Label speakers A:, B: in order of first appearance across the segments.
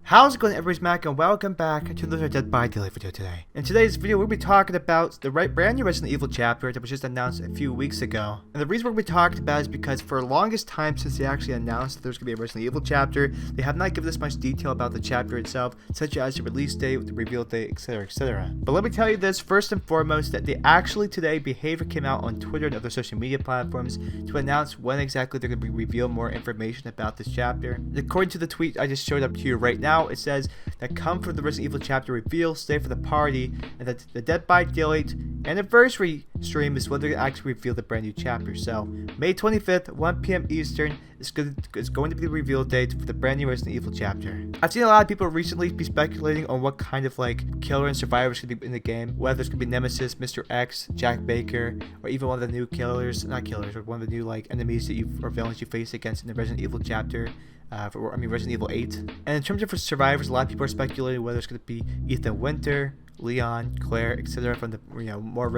A: How's it going, everybody's Mac, and welcome back to the Dead by Daylight video today. In today's video, we'll be talking about the brand new Resident Evil chapter that was just announced a few weeks ago. And the reason we're going to be talking about is because for the longest time since they actually announced that there's going to be a Resident Evil chapter, they have not given us much detail about the chapter itself, such as the release date, the reveal date, etc, etc. But let me tell you this, first and foremost, that they actually today, Behavior came out on Twitter and other social media platforms to announce when exactly they're going to reveal more information about this chapter. And according to the tweet I just showed up to you right now, it says that come for the Resident Evil chapter reveal, stay for the party, and that the Dead by Daylight anniversary stream is when they're going to actually reveal the brand new chapter. So May 25th, 1 p.m. Eastern is going to be the reveal date for the brand new Resident Evil chapter. I've seen a lot of people recently be speculating on what kind of killer and survivors could be in the game, whether it's going to be Nemesis, Mr. X, Jack Baker, or even one of the new but one of the new enemies that or villains you face against in the Resident Evil chapter. Resident Evil 8. And in terms of survivors, a lot of people are speculating whether it's going to be Ethan Winter, Leon, Claire, etc. from the more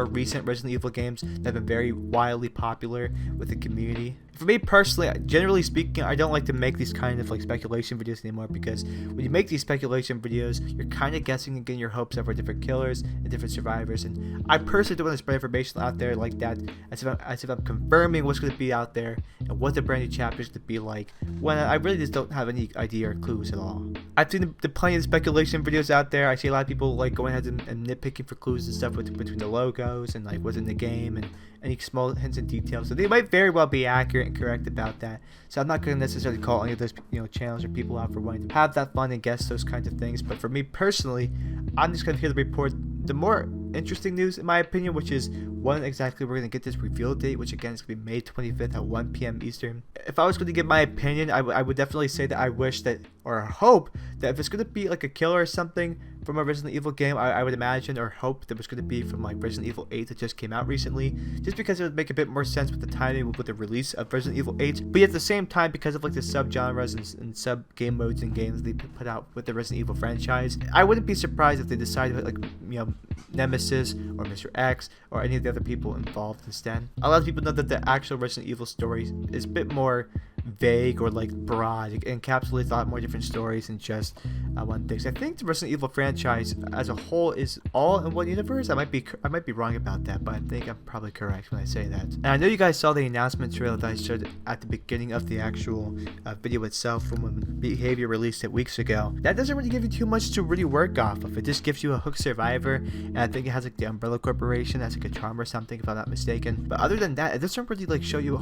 A: recent Resident Evil games that have been very wildly popular with the community. For me personally, generally speaking, I don't like to make these kind of speculation videos anymore, because when you make these speculation videos, you're kind of guessing and getting your hopes up for different killers and different survivors. And I personally don't want to spread information out there like that as if I'm confirming what's going to be out there and what the brand new chapter is going to be like, when I really just don't have any idea or clues at all. I've seen the plenty of speculation videos out there. I see a lot of people going ahead and nitpicking for clues and stuff between the logos and what's in the game and any small hints and details. So they might very well be accurate and correct about that. So I'm not going to necessarily call any of those channels or people out for wanting to have that fun and guess those kinds of things. But for me personally, I'm just going to hear the report, the more interesting news in my opinion, which is when exactly we're going to get this reveal date, which again is going to be May 25th at 1 p.m. Eastern. If I was going to give my opinion, I would definitely say that I wish that, or hope that if it's going to be a killer or something from a Resident Evil game, I would imagine or hope that it was going to be from Resident Evil 8 that just came out recently, just because it would make a bit more sense with the timing with the release of Resident Evil 8. But at the same time, because of the subgenres and sub game modes and games they put out with the Resident Evil franchise, I wouldn't be surprised if they decided to put Nemesis or Mr. X or any of the other people involved instead. A lot of people know that the actual Resident Evil story is a bit more vague or broad. It encapsulates a lot more different stories than just one thing. So I think the Resident Evil franchise as a whole is all in one universe. I might be wrong about that, but I think I'm probably correct when I say that. And I know you guys saw the announcement trailer that I showed at the beginning of the actual video itself from when Behavior released it weeks ago. That doesn't really give you too much to really work off of. It just gives you a hook survivor, and I think it has the Umbrella Corporation as a charm or something, if I'm not mistaken. But other than that, it doesn't really show you a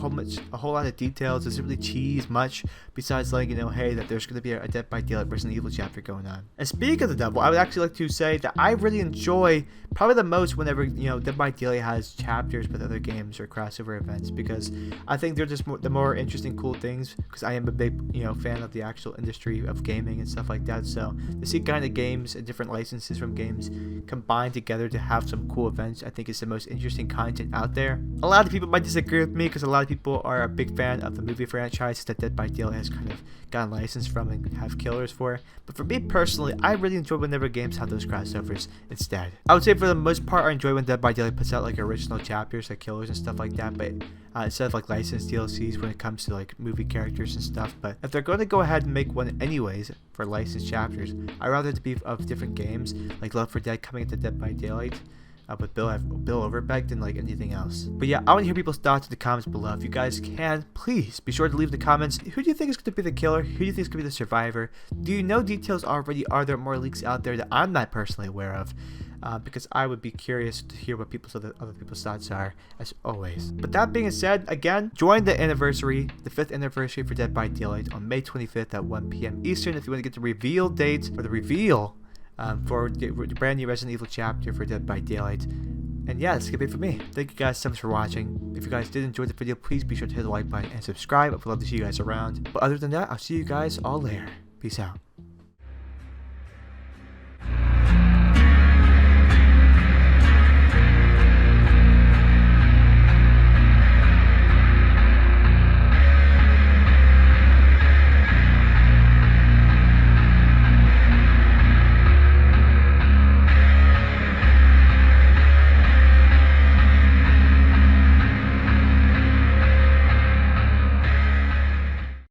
A: whole lot of details. It doesn't really tease much besides hey, that there's going to be a Dead by Daylight Resident Evil chapter going on. And speaking of the devil, I would actually like to say that I really enjoy probably the most whenever Dead by Daylight has chapters with other games or crossover events, because I think they're just the more interesting, cool things, because I am a big fan of the actual industry of gaming and stuff like that. So to see kind of games and different licenses from games combined together to have some cool events, I think is the most interesting content out there. A lot of people might disagree with me, because a lot of people are a big fan of the movie franchise that Dead by Daylight has kind of gotten licensed from and have killers for. But for me personally, I really enjoy whenever games have those crossovers instead. I would say for the most part, I enjoy when Dead by Daylight puts out original chapters, killers and stuff like that, but instead of licensed DLCs when it comes to movie characters and stuff. But if they're going to go ahead and make one anyways for licensed chapters, I'd rather it to be of different games, like Left 4 Dead coming into Dead by Daylight with Bill Overbeck than anything else. But yeah, I want to hear people's thoughts in the comments below. If you guys can, please be sure to leave the comments. Who do you think is going to be the killer? Who do you think is going to be the survivor? Do you know details already? Are there more leaks out there that I'm not personally aware of? Because I would be curious to hear what other people's thoughts are, as always. But that being said, again, join the 5th anniversary for Dead by Daylight on May 25th at 1 p.m. Eastern if you want to get the reveal date, or the reveal for the brand new Resident Evil chapter for Dead by Daylight. And yeah, that's gonna be it for me. Thank you guys so much for watching. If you guys did enjoy the video, please be sure to hit the like button and subscribe. I would love to see you guys around. But other than that, I'll see you guys all later. Peace out.